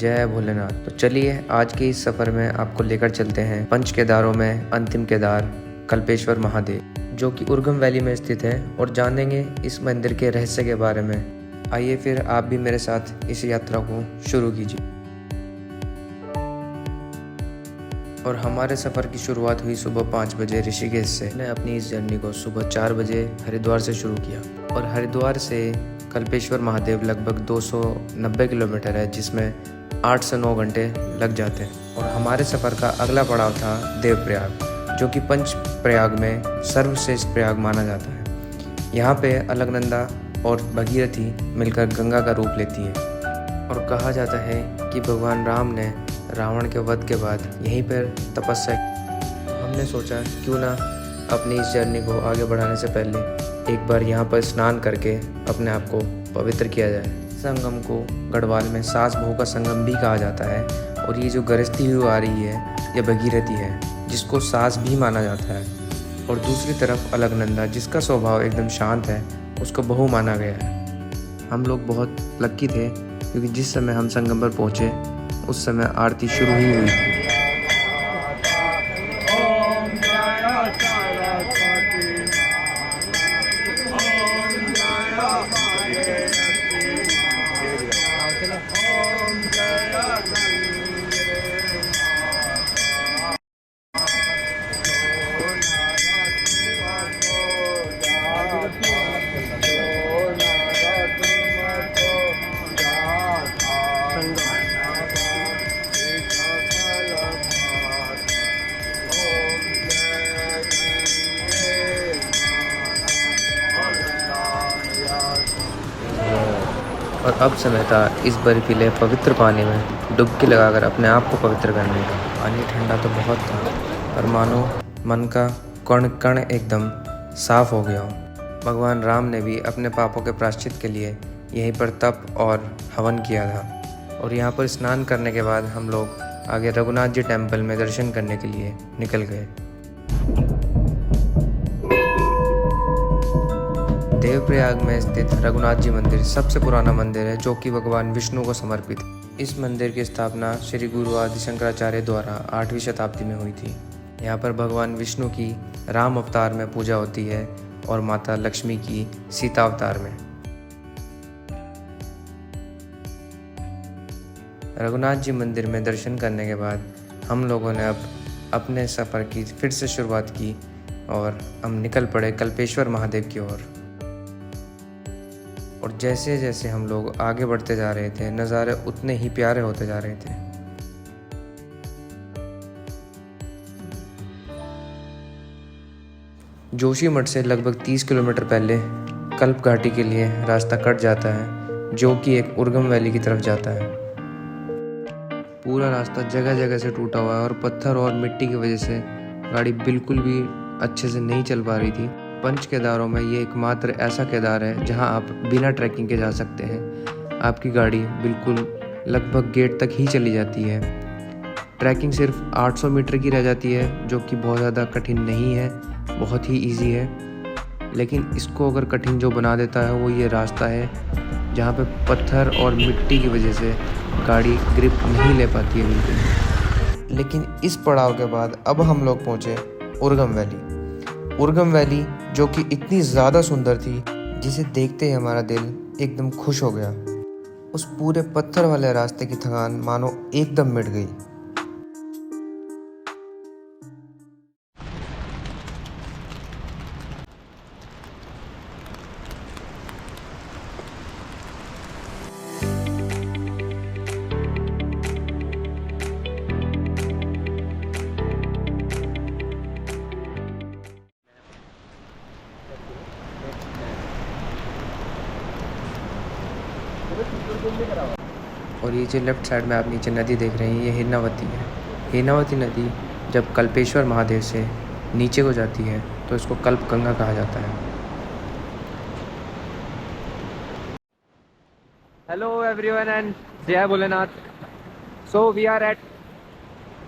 जय भोलेनाथ। तो चलिए आज के इस सफर में आपको लेकर चलते हैं पंच केदारों में अंतिम केदार कल्पेश्वर महादेव, जो कि उर्गम वैली में स्थित है, और जानेंगे इस मंदिर के रहस्य के बारे में। आइए फिर आप भी मेरे साथ इस यात्रा को शुरू कीजिए। और हमारे सफ़र की शुरुआत हुई सुबह 5 बजे ऋषिकेश से। मैंने अपनी इस जर्नी को सुबह 4 बजे हरिद्वार से शुरू किया, और हरिद्वार से कल्पेश्वर महादेव लगभग 290 किलोमीटर है, जिसमें 8 से 9 घंटे लग जाते हैं। और हमारे सफ़र का अगला पड़ाव था देवप्रयाग, जो कि पंच प्रयाग में सर्वश्रेष्ठ प्रयाग माना जाता है। यहाँ पे अलकनंदा और भगीरथी मिलकर गंगा का रूप लेती है, और कहा जाता है कि भगवान राम ने रावण के वध के बाद यहीं पर तपस्या की। हमने सोचा क्यों ना अपनी इस जर्नी को आगे बढ़ाने से पहले एक बार यहाँ पर स्नान करके अपने आप को पवित्र किया जाए। संगम को गढ़वाल में सास बहू का संगम भी कहा जाता है, और ये जो गरजती हुई आ रही है ये भगीरथी है, जिसको सास भी माना जाता है। और दूसरी तरफ अलकनंदा, जिसका स्वभाव एकदम शांत है, उसको बहू माना गया है। हम लोग बहुत लक्की थे, क्योंकि जिस समय हम संगम पर पहुँचे उस समय आरती शुरू ही हुई थी। और अब समय था इस बर्फीले पवित्र पानी में डुबकी लगाकर अपने आप को पवित्र करने का। पानी ठंडा तो बहुत था, पर मानो मन का कण कण एकदम साफ हो गया हो। भगवान राम ने भी अपने पापों के प्रायश्चित के लिए यहीं पर तप और हवन किया था। और यहाँ पर स्नान करने के बाद हम लोग आगे रघुनाथ जी टेम्पल में दर्शन करने के लिए निकल गए। देवप्रयाग में स्थित रघुनाथ जी मंदिर सबसे पुराना मंदिर है, जो कि भगवान विष्णु को समर्पित है। इस मंदिर की स्थापना श्री गुरु आदि शंकराचार्य द्वारा 8वीं शताब्दी में हुई थी। यहाँ पर भगवान विष्णु की राम अवतार में पूजा होती है, और माता लक्ष्मी की सीता अवतार में। रघुनाथ जी मंदिर में दर्शन करने के बाद हम लोगों ने अब अपने सफ़र की फिर से शुरुआत की, और हम निकल पड़े कल्पेश्वर महादेव की ओर। और जैसे जैसे हम लोग आगे बढ़ते जा रहे थे, नज़ारे उतने ही प्यारे होते जा रहे थे। जोशीमठ से लगभग 30 किलोमीटर पहले कल्प घाटी के लिए रास्ता कट जाता है, जो कि एक उर्गम वैली की तरफ जाता है। पूरा रास्ता जगह जगह से टूटा हुआ है, और पत्थर और मिट्टी की वजह से गाड़ी बिल्कुल भी अच्छे से नहीं चल पा रही थी। पंच केदारों में ये एकमात्र ऐसा केदार है जहां आप बिना ट्रैकिंग के जा सकते हैं। आपकी गाड़ी बिल्कुल लगभग गेट तक ही चली जाती है। ट्रैकिंग सिर्फ 800 मीटर की रह जाती है, जो कि बहुत ज़्यादा कठिन नहीं है, बहुत ही इजी है। लेकिन इसको अगर कठिन जो बना देता है वो ये रास्ता है, जहाँ पे पत्थर और मिट्टी की वजह से गाड़ी ग्रिप नहीं ले पाती है बिल्कुल। लेकिन इस पड़ाव के बाद अब हम लोग पहुँचे उर्गम वैली। उर्गम वैली जो कि इतनी ज़्यादा सुंदर थी, जिसे देखते ही हमारा दिल एकदम खुश हो गया। उस पूरे पत्थर वाले रास्ते की थकान मानो एकदम मिट गई। और ये जो लेफ्ट साइड में आप नीचे नदी देख रहे हैं, ये हिरनावती है। हिरनावती नदी जब कल्पेश्वर महादेव से नीचे को जाती है तो इसको कल्प गंगा कहा जाता है। हेलो एवरीवन एंड जय Bholenath. So we are at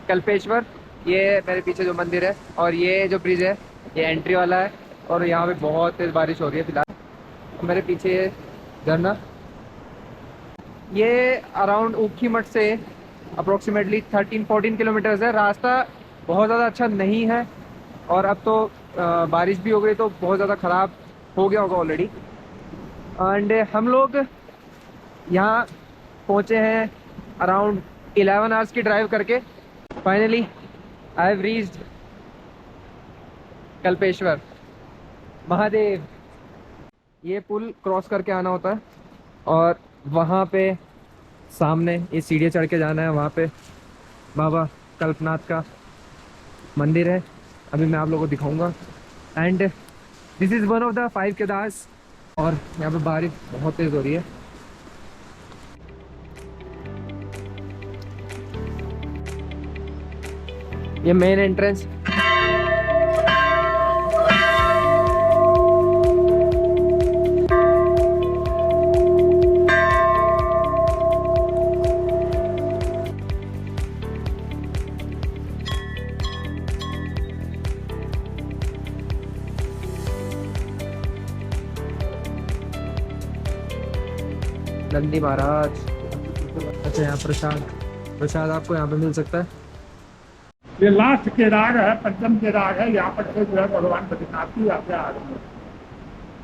Kalpeshwar. ये मेरे पीछे जो मंदिर है, और ये जो ब्रिज है ये एंट्री वाला है, और यहाँ पे बहुत तेज़ बारिश हो रही है फिलहाल। मेरे पीछे ये झरना, ये अराउंड ऊखी मठ से अप्रोक्सीमेटली 13-14 किलोमीटर्स है। रास्ता बहुत ज़्यादा अच्छा नहीं है, और अब तो बारिश भी हो गई तो बहुत ज़्यादा ख़राब हो गया होगा ऑलरेडी। एंड हम लोग यहाँ पहुँचे हैं अराउंड 11 आवर्स की ड्राइव करके। Finally I have reached Kalpeshwar Mahadev. ये पुल क्रॉस करके आना होता है, और वहाँ पे सामने ये सीढ़ियाँ चढ़ के जाना है। वहाँ पे बाबा कल्पनाथ का मंदिर है, अभी मैं आप लोगों को दिखाऊंगा। And this is one of the 5 केदार्स, और यहाँ पे बारिश बहुत तेज़ हो रही है। ये मेन एंट्रेंस। नंदी महाराज। अच्छा, यहाँ प्रसाद आपको यहाँ पे मिल सकता है। ये लास्ट केदार है, पंचम केदार है। यहाँ पर से जो है भगवान बद्रीनाथ की यात्रा आ रही है।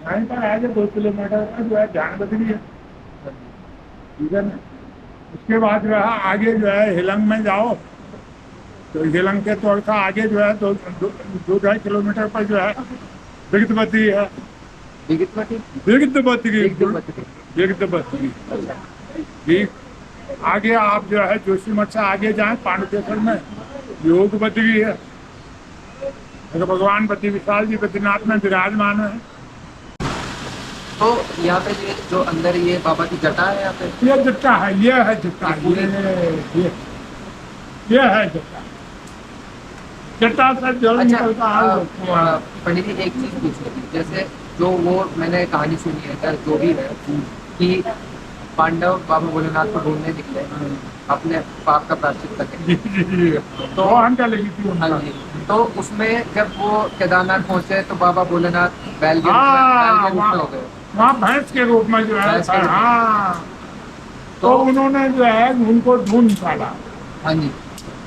यहीं पर आगे 2 किलोमीटर का जो है ध्यान बद्री है, ठीक है ना। उसके बाद जो है आगे जो है हिलंग में जाओ, तो हिलंग के तौर का आगे जो है 2-2.5 किलोमीटर पर जो है बिगत बद्री है। बिगत बद्री ठीक। आगे आप जो है जोशीमठ से आगे जाएं, पांडुकेश्वर में योग बद्री है। तो भगवान बद्री विशाल जी बद्रीनाथ में विराजमान है। तो यहाँ पे ये जो अंदर ये बाबा की जटा है, यहाँ पे ये जट्टा है, ये है जट्टा, ये है जट्टा। जट्टा से जल निकलता है। पंडित जी, एक चीज पूछनी थी। जैसे जो वो मैंने कहानी सुनी है, क्या जो भी है, कि पांडव बाबा भोलेनाथ को ढूंढने निकले अपने पाप का प्रायश्चित करके। तो अंडा लगी थी। हाँ जी। तो उसमें जब वो केदारनाथ पहुंचे तो बाबा भोलेनाथ बैल के रूप में हो गए। वहाँ भैंस के रूप में जो है, हाँ। तो उन्होंने जो है उनको ढूंढ निकाला। हाँ जी।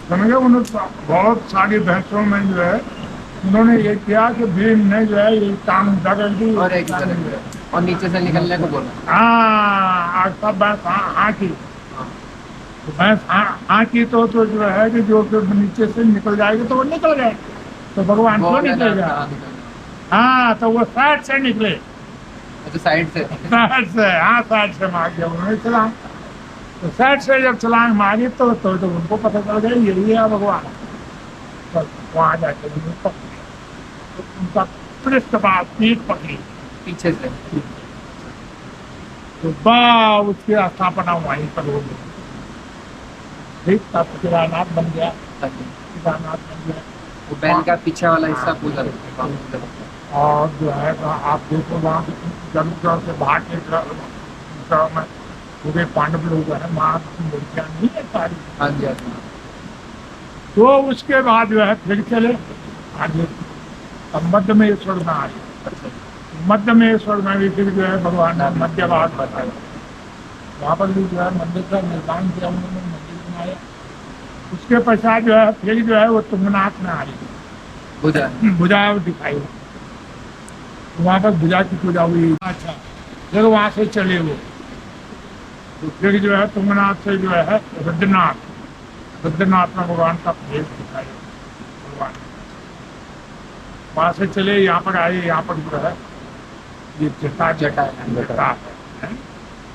समझे, उन्होंने बहुत सारी भैंसों में जो है उन्होंने ये किया कि भीम ने जो है ये टांग दगड़ दी और नीचे से निकलने को बोला। हाँ, सब भैंस हाँ की, भैंस हाँ की तो जो है कि जो नीचे से निकल जाएगी तो वो निकल गए, तो भगवान क्यों निकलेगा। हाँ, तो वो साइड से निकले। अच्छा, साइड से हाँ, साइड से मार दिया उन्होंने छलांग। तो साइड से जब छलांग मारी तो उनको पता चल गया यही है भगवान। तो वहाँ जाके उनका पृष्ठभाग पीठ पकड़ी पीछे से, तो उसकी स्थापना वहीं पर हो गई। ठीक, तब केदारनाथ बन गया। केदारनाथ बन गया। वो बैल का पीछे वाला हिस्सा पूजा। और जो है आप देखो वहाँ जल से बाहर के में पूरे पांडव लोग है, माँ की मूर्तियाँ नहीं है सारी। हाँ जी। तो उसके बाद जो है फिर चले आगे मध्यमेश्वर में आए। मध्यमेश्वर में भी फिर जो है भगवान ने मध्य भाग बताया। वहाँ पर भी जो है मंदिर का निर्माण किया उन्होंने, मंदिर बनाया। उसके पश्चात जो है फिर जो है वो तुंगनाथ में आई, भुजा दिखाई। वहाँ पर भुजा की पूजा हुई। अच्छा, फिर वहाँ से चले वो, तो फिर जो है तुंगनाथ से जो है रुद्रनाथ में भगवान का भेद दिखाई। भगवान वहाँ से चले, यहाँ पर आए। यहाँ पर जो है ये जटा है।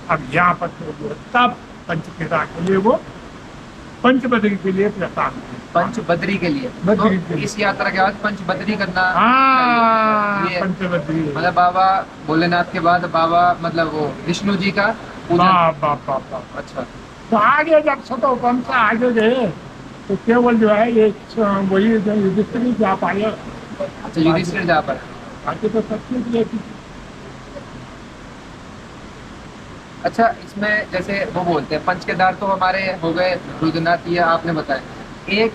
अब यहाँ पर जो तब पंचकेदार के लिए वो पंचबद्री के लिए प्रस्थान। पंचबद्री के लिए, तो इस यात्रा के बाद पंचबद्री करना। हाँ, पंचबद्री मतलब बाबा भोलेनाथ के बाद बाबा मतलब वो विष्णु जी का पूजन। अच्छा, तो आगे जब सतोपन से आगे गए तो केवल जो है ये वही युधिष्ठिर जा पाए। अच्छा, युधिष्ठिर जा पाए, बाकी तो सब चीज। अच्छा, इसमें जैसे वो बोलते हैं पंच केदार तो हमारे हो गए, रुद्रनाथ ये आपने बताया। एक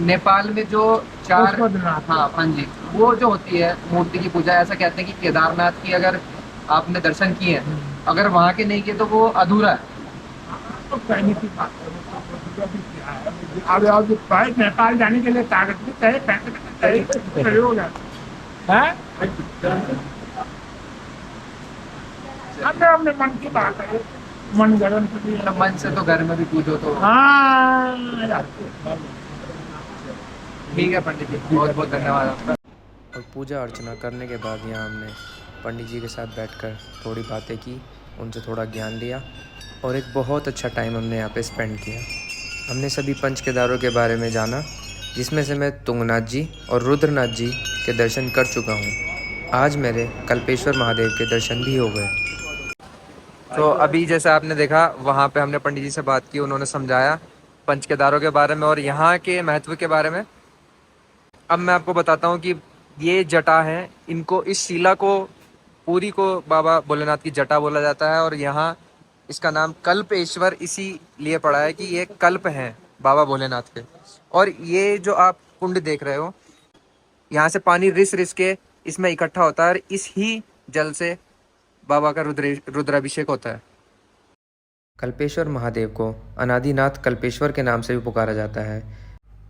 नेपाल में जो 4, हाँ जी, वो जो होती है मूर्ति की पूजा, ऐसा कहते हैं कि केदारनाथ की अगर आपने दर्शन किए हैं, अगर वहाँ के नहीं किए तो वो अधूरा है। तो कहने की बात है, वो तो अभी क्या है, अब भाई नेपाल जाने के लिए कागज भी चाहिए, पैसे भी चाहिए, हो जाता है। हमने अपने मन की बात है, मन गरम के लिए मन से तो घर में भी पूछो तो। हाँ ठीक है पंडित जी, बहुत बहुत धन्यवाद आपका। और पूजा अर्चना करने के बाद यहाँ हमने पंडित जी के साथ बैठकर थोड़ी बातें की, उनसे थोड़ा ज्ञान लिया और एक बहुत अच्छा टाइम हमने यहाँ पे स्पेंड किया। हमने सभी पंच केदारों के बारे में जाना, जिसमें से मैं तुंगनाथ जी और रुद्रनाथ जी के दर्शन कर चुका हूँ। आज मेरे कल्पेश्वर महादेव के दर्शन भी हो गए। तो अभी जैसा आपने देखा, वहाँ पे हमने पंडित जी से बात की, उन्होंने समझाया पंच केदारों के बारे में और यहाँ के महत्व के बारे में। अब मैं आपको बताता हूँ कि ये जटा है, इनको, इस शिला को पूरी को बाबा भोलेनाथ की जटा बोला जाता है। और यहाँ इसका नाम कल्पेश्वर इसीलिए पड़ा है कि ये कल्प हैं बाबा भोलेनाथ के। और ये जो आप कुंड देख रहे हो, यहाँ से पानी रिस रिस के इसमें इकट्ठा होता है और इस ही जल से बाबा का रुद्राभिषेक होता है। कल्पेश्वर महादेव को अनादिनाथ कल्पेश्वर के नाम से भी पुकारा जाता है।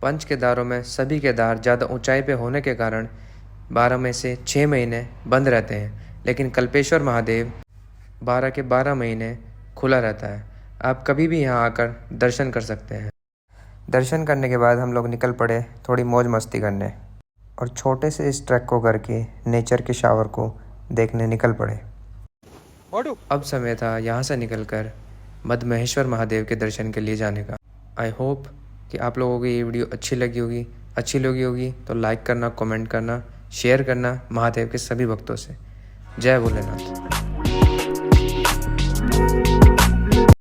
पंच केदारों में सभी केदार ज़्यादा ऊंचाई पे होने के कारण 12 में से 6 महीने बंद रहते हैं, लेकिन कल्पेश्वर महादेव 12 के 12 महीने खुला रहता है। आप कभी भी यहाँ आकर दर्शन कर सकते हैं। दर्शन करने के बाद हम लोग निकल पड़े थोड़ी मौज मस्ती करने और छोटे से इस ट्रैक को करके नेचर के शावर को देखने निकल पड़े। अब समय था यहाँ से निकलकर मद्महेश्वर महादेव के दर्शन के लिए जाने का। आई होप कि आप लोगों को ये वीडियो अच्छी लगी होगी तो लाइक करना, कमेंट करना, शेयर करना महादेव के सभी भक्तों से। जय भोलेनाथ।